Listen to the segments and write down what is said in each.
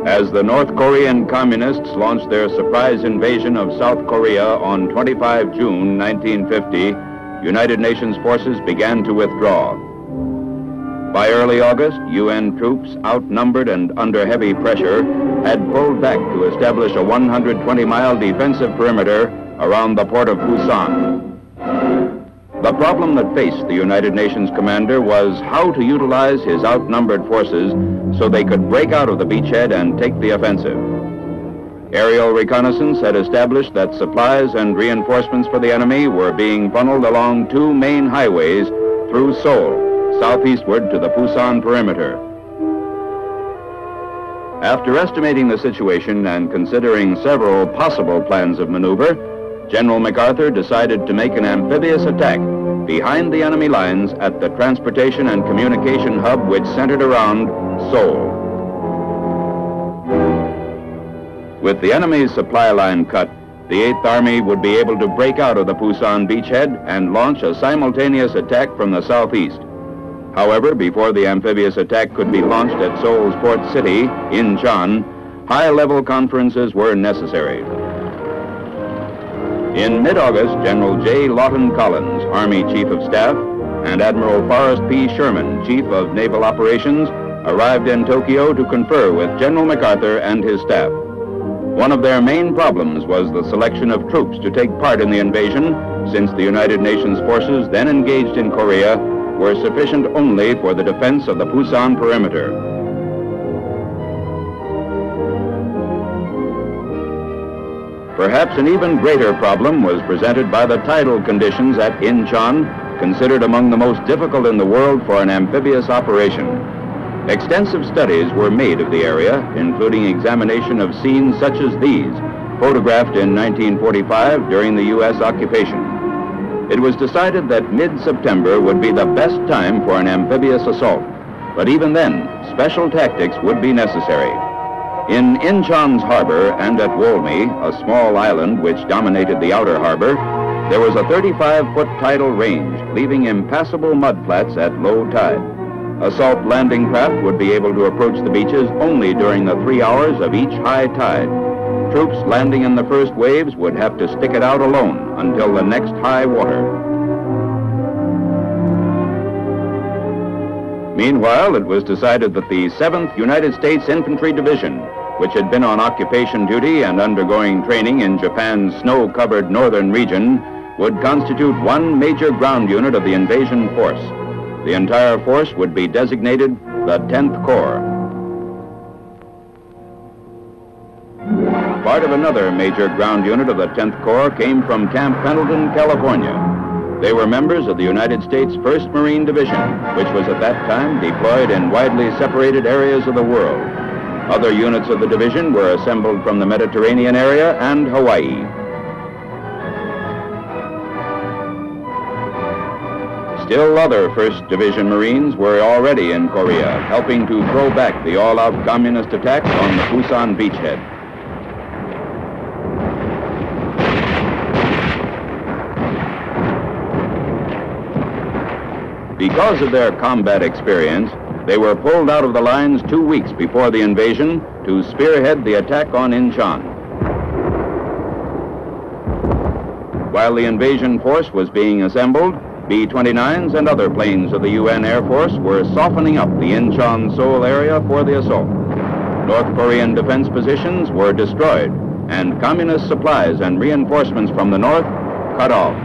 As the North Korean Communists launched their surprise invasion of South Korea on 25 June 1950, United Nations forces began to withdraw. By early August, UN troops, outnumbered and under heavy pressure, had pulled back to establish a 120-mile defensive perimeter around the port of Busan. The problem that faced the United Nations commander was how to utilize his outnumbered forces so they could break out of the beachhead and take the offensive. Aerial reconnaissance had established that supplies and reinforcements for the enemy were being funneled along two main highways through Seoul, southeastward to the Busan perimeter. After estimating the situation and considering several possible plans of maneuver, General MacArthur decided to make an amphibious attack behind the enemy lines at the transportation and communication hub which centered around Seoul. With the enemy's supply line cut, the 8th Army would be able to break out of the Busan beachhead and launch a simultaneous attack from the southeast. However, before the amphibious attack could be launched at Seoul's port city, Inchon, high-level conferences were necessary. In mid-August, General J. Lawton Collins, Army Chief of Staff, and Admiral Forrest P. Sherman, Chief of Naval Operations, arrived in Tokyo to confer with General MacArthur and his staff. One of their main problems was the selection of troops to take part in the invasion, since the United Nations forces then engaged in Korea were sufficient only for the defense of the Busan perimeter. Perhaps an even greater problem was presented by the tidal conditions at Inchon, considered among the most difficult in the world for an amphibious operation. Extensive studies were made of the area, including examination of scenes such as these, photographed in 1945 during the U.S. occupation. It was decided that mid-September would be the best time for an amphibious assault, but even then, special tactics would be necessary. In Inchon's harbor and at Wolmi, a small island which dominated the outer harbor, there was a 35-foot tidal range, leaving impassable mudflats at low tide. Assault landing craft would be able to approach the beaches only during the 3 hours of each high tide. Troops landing in the first waves would have to stick it out alone until the next high water. Meanwhile, it was decided that the 7th United States Infantry Division, which had been on occupation duty and undergoing training in Japan's snow-covered northern region, would constitute one major ground unit of the invasion force. The entire force would be designated the 10th Corps. Part of another major ground unit of the 10th Corps came from Camp Pendleton, California. They were members of the United States 1st Marine Division, which was at that time deployed in widely separated areas of the world. Other units of the division were assembled from the Mediterranean area and Hawaii. Still other 1st Division Marines were already in Korea, helping to throw back the all-out communist attack on the Busan beachhead. Because of their combat experience, they were pulled out of the lines 2 weeks before the invasion to spearhead the attack on Inchon. While the invasion force was being assembled, B-29s and other planes of the UN Air Force were softening up the Inchon-Seoul area for the assault. North Korean defense positions were destroyed, and communist supplies and reinforcements from the north cut off.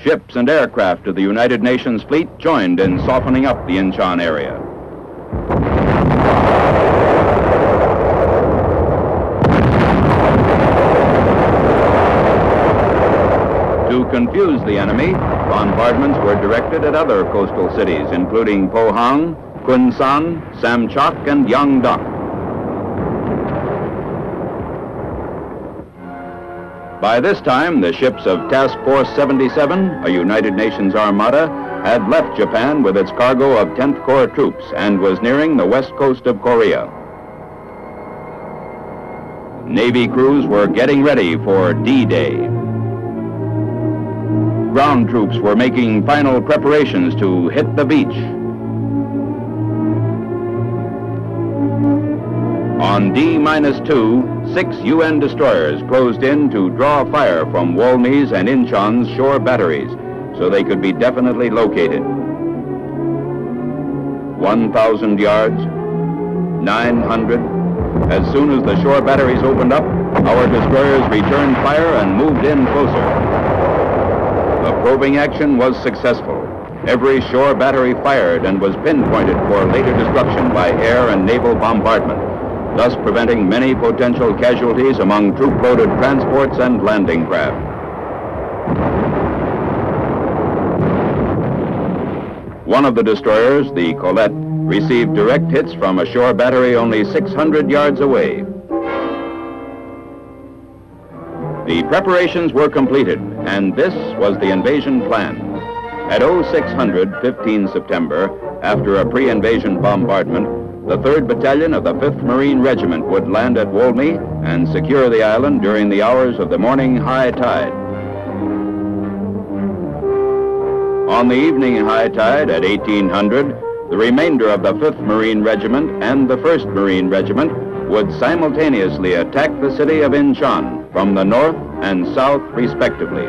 Ships and aircraft of the United Nations fleet joined in softening up the Inchon area. To confuse the enemy, bombardments were directed at other coastal cities, including Pohang, Kunsan, Samchok, and Yangdok. By this time, the ships of Task Force 77, a United Nations armada, had left Japan with its cargo of 10th Corps troops and was nearing the west coast of Korea. Navy crews were getting ready for D-Day. Ground troops were making final preparations to hit the beach. On D-2, 6 UN destroyers closed in to draw fire from Walmey's and Inchon's shore batteries so they could be definitely located. 1,000 yards, 900. As soon as the shore batteries opened up, our destroyers returned fire and moved in closer. The probing action was successful. Every shore battery fired and was pinpointed for later destruction by air and naval bombardment, thus preventing many potential casualties among troop-loaded transports and landing craft. One of the destroyers, the Colette, received direct hits from a shore battery only 600 yards away. The preparations were completed, and this was the invasion plan. At 0600, 15 September, after a pre-invasion bombardment, the 3rd Battalion of the 5th Marine Regiment would land at Walmey and secure the island during the hours of the morning high tide. On the evening high tide at 1800, the remainder of the 5th Marine Regiment and the 1st Marine Regiment would simultaneously attack the city of Inchon from the north and south respectively.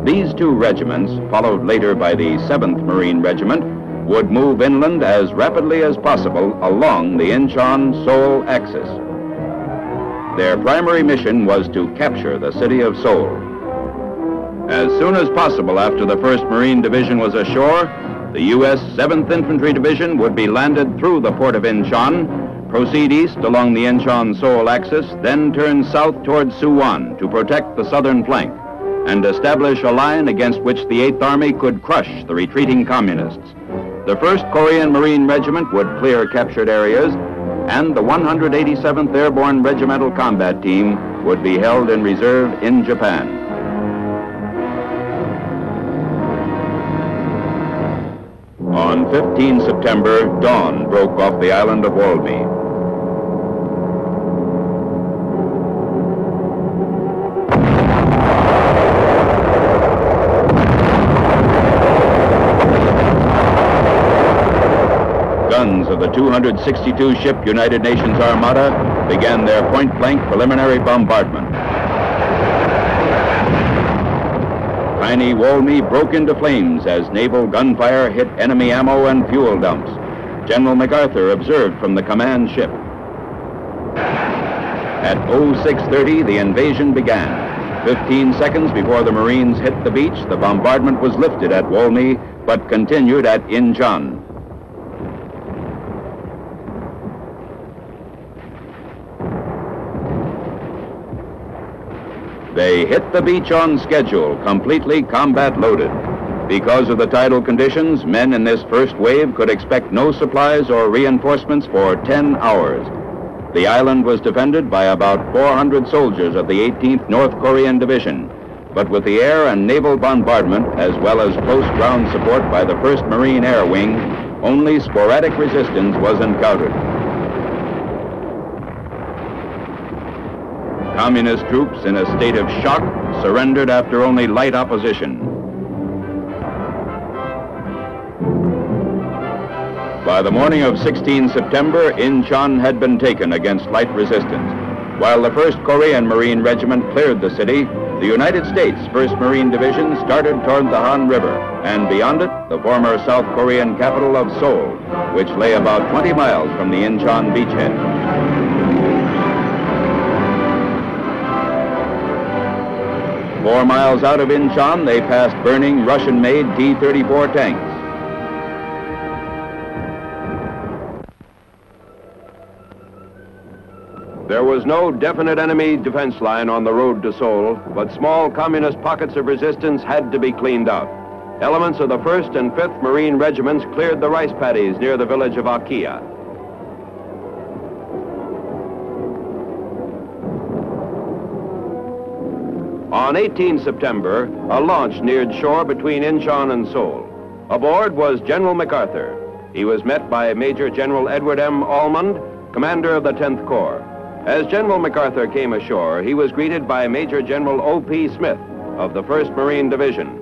These 2 regiments, followed later by the 7th Marine Regiment, would move inland as rapidly as possible along the Inchon-Seoul axis. Their primary mission was to capture the city of Seoul. As soon as possible after the 1st Marine Division was ashore, the U.S. 7th Infantry Division would be landed through the port of Inchon, proceed east along the Inchon-Seoul axis, then turn south towards Suwon to protect the southern flank and establish a line against which the 8th Army could crush the retreating communists. The 1st Korean Marine Regiment would clear captured areas, and the 187th Airborne Regimental Combat Team would be held in reserve in Japan. On 15 September, dawn broke off the island of Walmey. Guns of the 262-ship United Nations Armada began their point-blank preliminary bombardment. Tiny Walmey broke into flames as naval gunfire hit enemy ammo and fuel dumps. General MacArthur observed from the command ship. At 0630, the invasion began. 15 seconds before the Marines hit the beach, the bombardment was lifted at Walmey, but continued at Inchon. They hit the beach on schedule, completely combat loaded. Because of the tidal conditions, men in this first wave could expect no supplies or reinforcements for 10 hours. The island was defended by about 400 soldiers of the 18th North Korean Division, but with the air and naval bombardment, as well as close ground support by the 1st Marine Air Wing, only sporadic resistance was encountered. Communist troops, in a state of shock, surrendered after only light opposition. By the morning of 16 September, Inchon had been taken against light resistance. While the 1st Korean Marine Regiment cleared the city, the United States 1st Marine Division started toward the Han River, and beyond it, the former South Korean capital of Seoul, which lay about 20 miles from the Inchon beachhead. 4 miles out of Inchon, they passed burning Russian-made T-34 tanks. There was no definite enemy defense line on the road to Seoul, but small communist pockets of resistance had to be cleaned out. Elements of the 1st and 5th Marine Regiments cleared the rice paddies near the village of Akia. On 18 September, a launch neared shore between Inchon and Seoul. Aboard was General MacArthur. He was met by Major General Edward M. Almond, commander of the 10th Corps. As General MacArthur came ashore, he was greeted by Major General O.P. Smith of the 1st Marine Division.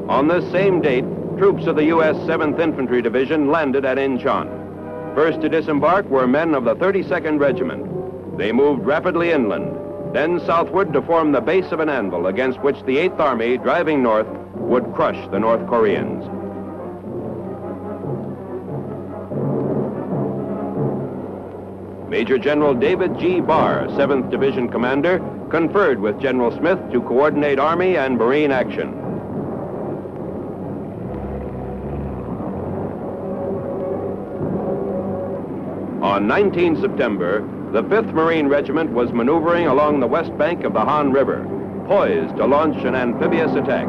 On this same date, troops of the U.S. 7th Infantry Division landed at Inchon. First to disembark were men of the 32nd Regiment. They moved rapidly inland, then southward to form the base of an anvil against which the 8th Army, driving north, would crush the North Koreans. Major General David G. Barr, 7th Division Commander, conferred with General Smith to coordinate Army and Marine action. On 19 September, the 5th Marine Regiment was maneuvering along the west bank of the Han River, poised to launch an amphibious attack.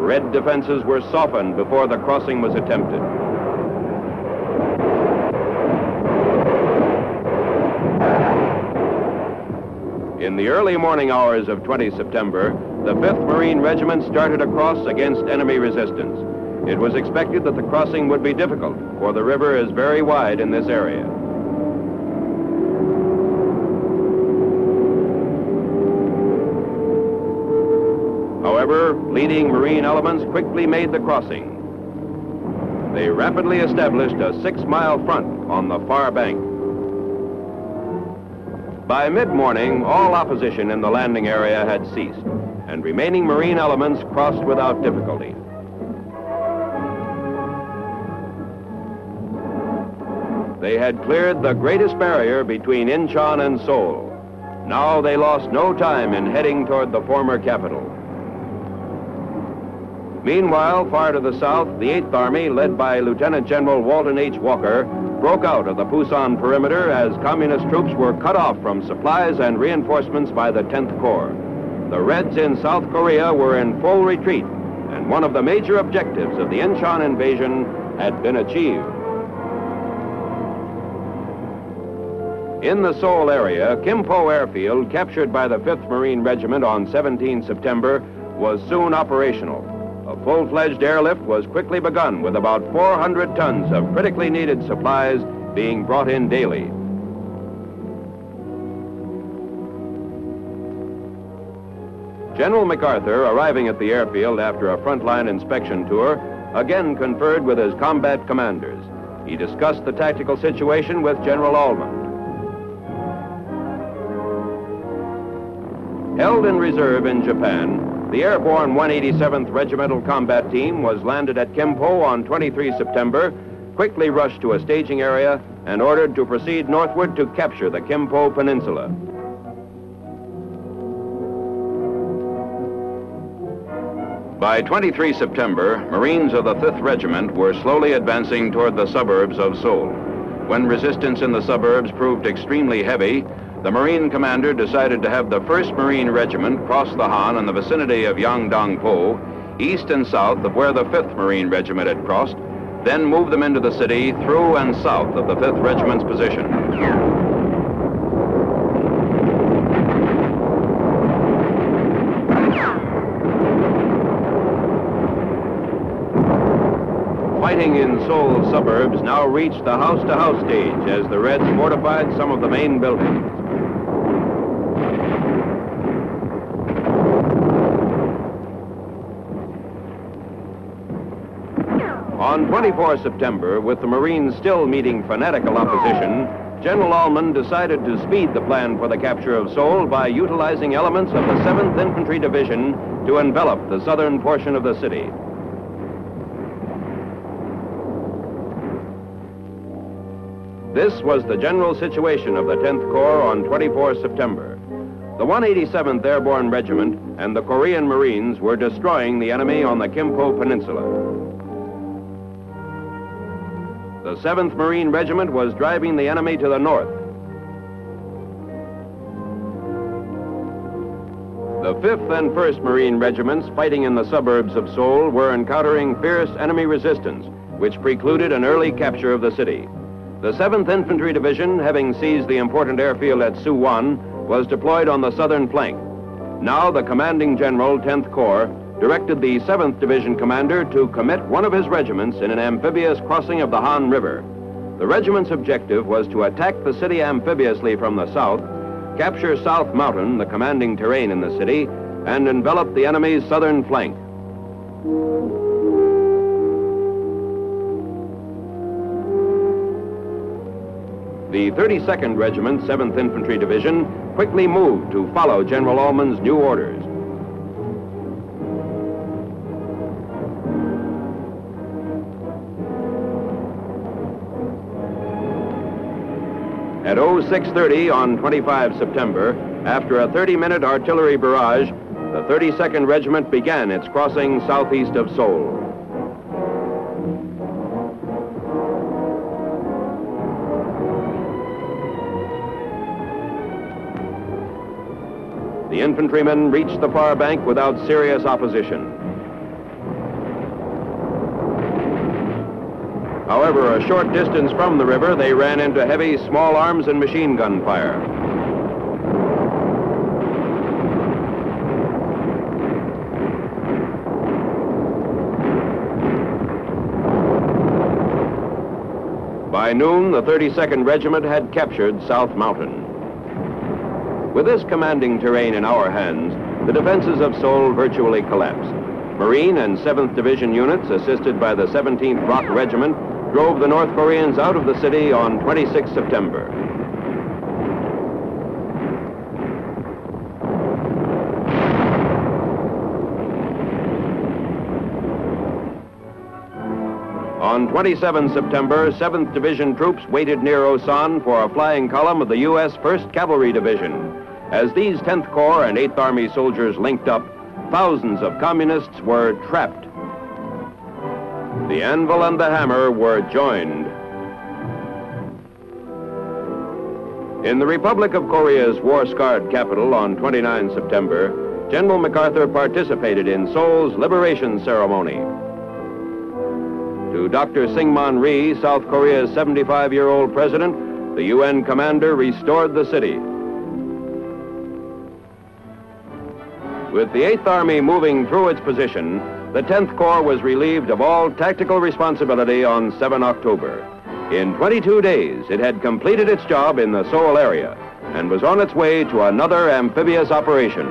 Red defenses were softened before the crossing was attempted. In the early morning hours of 20 September, the 5th Marine Regiment started across against enemy resistance. It was expected that the crossing would be difficult, for the river is very wide in this area. However, leading Marine elements quickly made the crossing. They rapidly established a 6-mile front on the far bank. By mid-morning, all opposition in the landing area had ceased, and remaining Marine elements crossed without difficulty. They had cleared the greatest barrier between Inchon and Seoul. Now they lost no time in heading toward the former capital. Meanwhile, far to the south, the 8th Army, led by Lieutenant General Walton H. Walker, broke out of the Pusan perimeter as Communist troops were cut off from supplies and reinforcements by the 10th Corps. The Reds in South Korea were in full retreat, and one of the major objectives of the Inchon invasion had been achieved. In the Seoul area, Kimpo Airfield, captured by the 5th Marine Regiment on 17 September, was soon operational. A full-fledged airlift was quickly begun with about 400 tons of critically needed supplies being brought in daily. General MacArthur, arriving at the airfield after a frontline inspection tour, again conferred with his combat commanders. He discussed the tactical situation with General Almond. Held in reserve in Japan, the airborne 187th Regimental Combat Team was landed at Kimpo on 23 September, quickly rushed to a staging area, and ordered to proceed northward to capture the Kimpo Peninsula. By 23 September, Marines of the 5th Regiment were slowly advancing toward the suburbs of Seoul. When resistance in the suburbs proved extremely heavy, the Marine commander decided to have the 1st Marine Regiment cross the Han in the vicinity of Yangdong-po, east and south of where the 5th Marine Regiment had crossed, then move them into the city through and south of the 5th Regiment's position. Fighting in Seoul's suburbs now reached the house-to-house stage as the Reds fortified some of the main buildings. On 24 September, with the Marines still meeting fanatical opposition, General Almond decided to speed the plan for the capture of Seoul by utilizing elements of the 7th Infantry Division to envelop the southern portion of the city. This was the general situation of the 10th Corps on 24 September. The 187th Airborne Regiment and the Korean Marines were destroying the enemy on the Kimpo Peninsula. The 7th Marine Regiment was driving the enemy to the north. The 5th and 1st Marine Regiments fighting in the suburbs of Seoul were encountering fierce enemy resistance, which precluded an early capture of the city. The 7th Infantry Division, having seized the important airfield at Suwon, was deployed on the southern flank. Now the commanding general, 10th Corps, directed the 7th Division commander to commit one of his regiments in an amphibious crossing of the Han River. The regiment's objective was to attack the city amphibiously from the south, capture South Mountain, the commanding terrain in the city, and envelop the enemy's southern flank. The 32nd Regiment, 7th Infantry Division, quickly moved to follow General Ullman's new orders. At 0630 on 25 September, after a 30-minute artillery barrage, the 32nd Regiment began its crossing southeast of Seoul. The infantrymen reached the far bank without serious opposition. However, a short distance from the river, they ran into heavy small arms and machine gun fire. By noon, the 32nd Regiment had captured South Mountain. With this commanding terrain in our hands, the defenses of Seoul virtually collapsed. Marine and 7th Division units, assisted by the 17th Rock Regiment, drove the North Koreans out of the city on 26 September. On 27 September, 7th Division troops waited near Osan for a flying column of the U.S. 1st Cavalry Division. As these 10th Corps and 8th Army soldiers linked up, thousands of communists were trapped. The anvil and the hammer were joined. In the Republic of Korea's war-scarred capital on 29 September, General MacArthur participated in Seoul's liberation ceremony. To Dr. Syngman Rhee, South Korea's 75-year-old president, the UN commander restored the city. With the 8th Army moving through its position, the 10th Corps was relieved of all tactical responsibility on 7 October. In 22 days, it had completed its job in the Seoul area and was on its way to another amphibious operation.